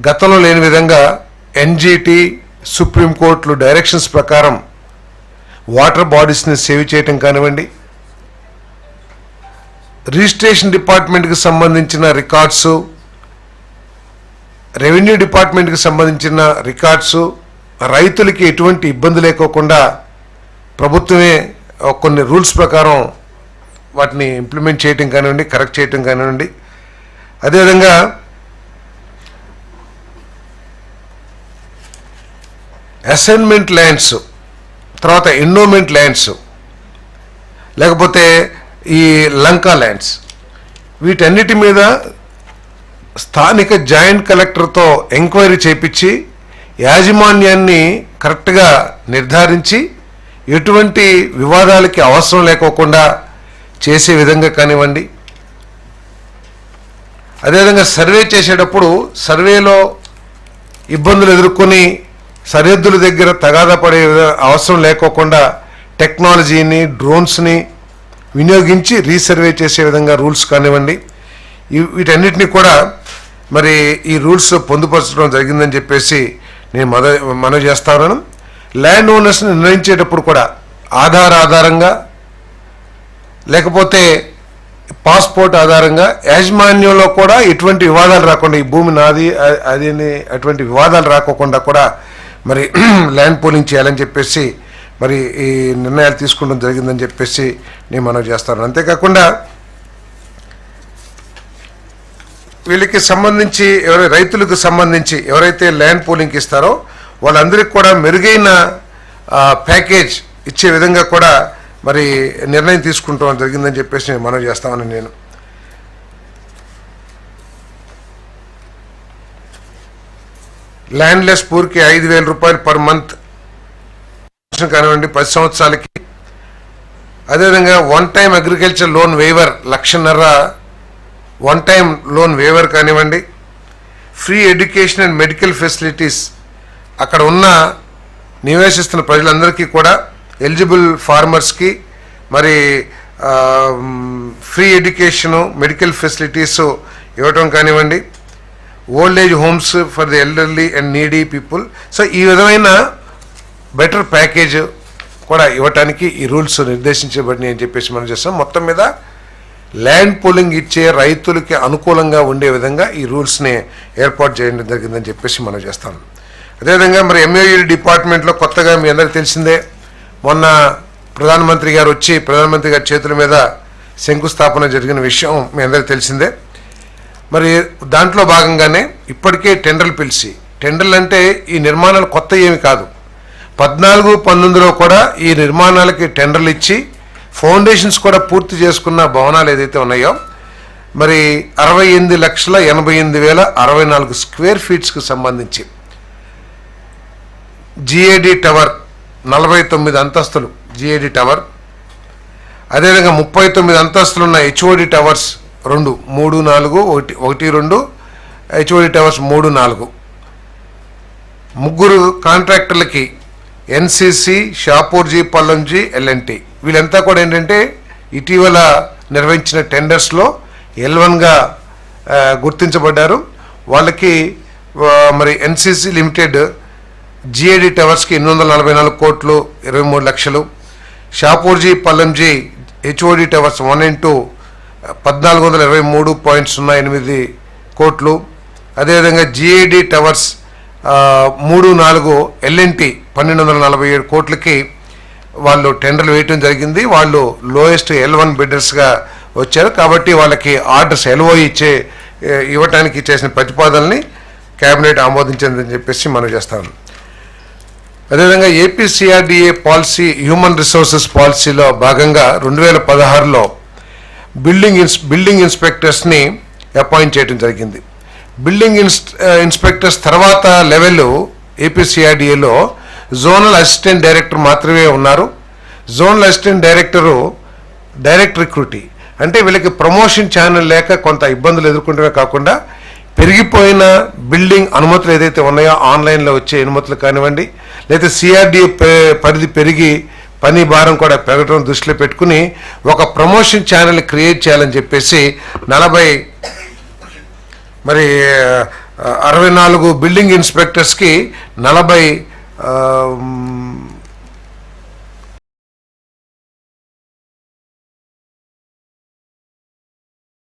గతంలో లేని విధంగా ఎన్జిటి సుప్రీంకోర్టులు డైరెక్షన్స్ ప్రకారం వాటర్ బాడీస్ని సేవ్ చేయటం కానివ్వండి, రిజిస్ట్రేషన్ డిపార్ట్మెంట్కి సంబంధించిన రికార్డ్సు, రెవెన్యూ డిపార్ట్మెంట్కి సంబంధించిన రికార్డ్సు రైతులకి ఎటువంటి ఇబ్బంది లేకోకుండా ప్రభుత్వమే కొన్ని రూల్స్ ప్రకారం వాటిని ఇంప్లిమెంట్ చేయటం కానివ్వండి, కరెక్ట్ చేయటం కానివ్వండి. అదేవిధంగా అసైన్మెంట్ ల్యాండ్స్, తర్వాత ఎండోమెంట్ ల్యాండ్స్, లేకపోతే ఈ లంకా ల్యాండ్స్, వీటన్నిటి మీద స్థానిక జాయింట్ కలెక్టర్తో ఎంక్వైరీ చేయించి యాజమాన్యాన్ని కరెక్ట్గా నిర్ధారించి ఎటువంటి వివాదాలకి అవసరం లేకోకుండా చేసే విధంగా కానివ్వండి. అదేవిధంగా సర్వే చేసేటప్పుడు సర్వేలో ఇబ్బందులు ఎదుర్కొని సరిహద్దుల దగ్గర తగాదా పడే అవసరం లేకోకుండా టెక్నాలజీని, డ్రోన్స్ని వినియోగించి రీసర్వే చేసే విధంగా రూల్స్ కానివ్వండి, వీటన్నిటినీ కూడా మరి ఈ రూల్స్ పొందుపరచడం జరిగిందని చెప్పేసి నేను మనవి చేస్తా ఉన్నాను. ల్యాండ్ ఓనర్స్ని నిర్ణయించేటప్పుడు కూడా ఆధారంగా లేకపోతే పాస్పోర్ట్ ఆధారంగా యాజమాన్యంలో కూడా ఎటువంటి వివాదాలు రాకుండా, ఈ భూమి నాది అది అటువంటి వివాదాలు రాకోకుండా కూడా మరి ల్యాండ్ పూలింగ్ చేయాలని చెప్పేసి మరి ఈ నిర్ణయాలు తీసుకోవడం జరిగిందని చెప్పేసి నేను మనవి చేస్తాను. అంతేకాకుండా వీళ్ళకి సంబంధించి రైతులకు సంబంధించి ఎవరైతే ల్యాండ్ పూలింగ్కి ఇస్తారో వాళ్ళందరికీ కూడా మెరుగైన ప్యాకేజ్ ఇచ్చే విధంగా కూడా మరి నిర్ణయం తీసుకుంటాం జరిగిందని చెప్పేసి నేను మనవి చేస్తామని నేను ల్యాండ్లెస్ పూర్కి 5,000 రూపాయలు పర్ మంత్ కానివ్వండి 10 సంవత్సరాలకి. అదేవిధంగా one time agriculture loan waiver 1,50,000 one time loan waiver కానివ్వండి. Free education and medical facilities అక్కడ ఉన్న నివసిస్తున్న ప్రజలందరికీ కూడా ఎలిజిబుల్ ఫార్మర్స్కి మరి ఫ్రీ ఎడ్యుకేషను, మెడికల్ ఫెసిలిటీస్ ఇవ్వటం కానివ్వండి. Old age homes for the elderly and needy people. So ఈ విధమైన బెటర్ ప్యాకేజ్ కూడా ఇవ్వటానికి ఈ రూల్స్ నిర్దేశించబడినాయి అని చెప్పేసి మనం చేస్తాం. మొత్తం మీద ల్యాండ్ పూలింగ్ ఇచ్చే రైతులకి అనుకూలంగా ఉండే విధంగా ఈ రూల్స్ని ఏర్పాటు చేయడం జరిగిందని చెప్పేసి మనం చేస్తాం. అదేవిధంగా మరి ఎంఓయూ డిపార్ట్మెంట్లో కొత్తగా మీ అందరికీ తెలిసిందే, మొన్న ప్రధానమంత్రి గారు వచ్చి ప్రధానమంత్రి గారి చేతుల మీద శంకుస్థాపన జరిగిన విషయం మీ అందరికీ తెలిసిందే. మరి దాంట్లో భాగంగానే ఇప్పటికే టెండర్లు పిలిచి, టెండర్లు అంటే ఈ నిర్మాణాలు కొత్త ఏమి కాదు, 14-19లో కూడా ఈ నిర్మాణాలకి టెండర్లు ఇచ్చి ఫౌండేషన్స్ కూడా పూర్తి చేసుకున్న భవనాలు ఏదైతే ఉన్నాయో మరి 68,88,064 స్క్వేర్ ఫీట్స్కి సంబంధించి జిఏడి టవర్ 49 అంతస్తులు జిఏడి టవర్, అదేవిధంగా 39 అంతస్తులు ఉన్న హెచ్ఓడి టవర్స్ 2, 3, 4, 1, 2 హెచ్ఓడి టవర్స్ 3, 4, 3 కాంట్రాక్టర్లకి ఎన్సిసి, షాపూర్జీ, పల్లంజీ, ఎల్ఎన్టీ వీళ్ళంతా కూడా ఏంటంటే ఇటీవల నిర్వహించిన టెండర్స్లో L1గా గుర్తించబడ్డారు. వాళ్ళకి మరి ఎన్సిసి లిమిటెడ్ జిఏడి టవర్స్కి 844 కోట్లు 23 లక్షలు, Shapoorji, Pallonji HOD towers 1 and 2 1423.08 కోట్లు, అదేవిధంగా జిఏడి టవర్స్ 3, 4 ఎల్ఎన్టీ 1247 కోట్లకి వాళ్ళు టెండర్లు వేయటం జరిగింది. వాళ్ళు లోయెస్ట్ L1 బిడ్డర్స్గా వచ్చారు కాబట్టి వాళ్ళకి ఆర్డర్స్ LOI ఇవ్వటానికి చేసిన ప్రతిపాదనని కేబినెట్ ఆమోదించిందని చెప్పేసి మనం చేస్తాము. అదేవిధంగా ఏపీసీఆర్డీఏ పాలసీ, హ్యూమన్ రిసోర్సెస్ పాలసీలో భాగంగా 2016లో బిల్డింగ్ ఇన్స్పెక్టర్స్ని అపాయింట్ చేయడం జరిగింది. బిల్డింగ్ ఇన్స్పెక్టర్స్ తర్వాత లెవెల్ ఏపీసీఆర్డీఏలో జోనల్ అసిస్టెంట్ డైరెక్టర్ మాత్రమే ఉన్నారు. జోనల్ అసిస్టెంట్ డైరెక్టరు డైరెక్ట్ రిక్రూటీ, అంటే వీళ్ళకి ప్రమోషన్ ఛానల్ లేక కొంత ఇబ్బందులు ఎదుర్కొంటమే కాకుండా పెరిగిపోయిన బిల్డింగ్ అనుమతులు ఏదైతే ఉన్నాయో ఆన్లైన్లో వచ్చే అనుమతులు కానివ్వండి, లేదా సిఆర్డీఏ పరిధి పెరిగి పని భారం కూడా పెరగడం దృష్టిలో పెట్టుకుని ఒక ప్రమోషన్ ఛానల్ క్రియేట్ చేయాలని చెప్పేసి 40 64 బిల్డింగ్ ఇన్స్పెక్టర్స్కి 40